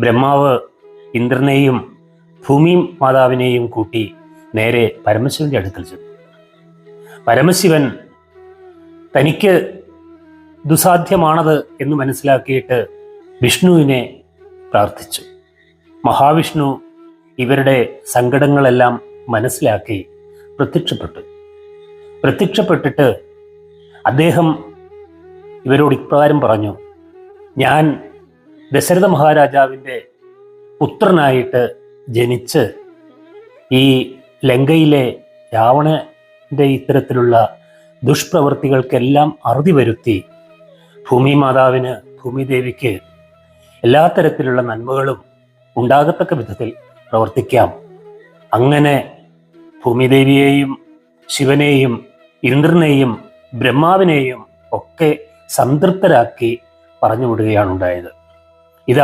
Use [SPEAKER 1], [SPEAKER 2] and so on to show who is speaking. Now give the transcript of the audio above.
[SPEAKER 1] ബ്രഹ്മാവ് ഇന്ദ്രനെയും ഭൂമി മാതാവിനെയും കൂട്ടി നേരെ പരമശിവന്റെ അടുക്കൽ ചെന്നു. പരമശിവൻ തനിക്ക് ദുസാധ്യമാണത് എന്ന് മനസ്സിലാക്കിയിട്ട് വിഷ്ണുവിനെ പ്രാർത്ഥിച്ചു. മഹാവിഷ്ണു ഇവരുടെ സങ്കടങ്ങളെല്ലാം മനസ്സിലാക്കി പ്രത്യക്ഷപ്പെട്ടിട്ട് അദ്ദേഹം ഇവരോട് ഇപ്രകാരം പറഞ്ഞു: ഞാൻ ദശരഥ മഹാരാജാവിൻ്റെ പുത്രനായിട്ട് ജനിച്ച് ഈ ലങ്കയിലെ രാവണന്റെ ഇത്തരത്തിലുള്ള ദുഷ്പ്രവൃത്തികൾക്കെല്ലാം അറുതി വരുത്തി ഭൂമി മാതാവിന്, ഭൂമിദേവിക്ക് എല്ലാ തരത്തിലുള്ള നന്മകളും ഉണ്ടാകത്തക്ക വിധത്തിൽ പ്രവർത്തിക്കാം. അങ്ങനെ ഭൂമിദേവിയെയും ശിവനെയും ഇന്ദ്രനെയും ബ്രഹ്മാവിനെയും ഒക്കെ സംതൃപ്തരാക്കി പറഞ്ഞു വിടുകയാണ് ഉണ്ടായത്. ഇതാണ്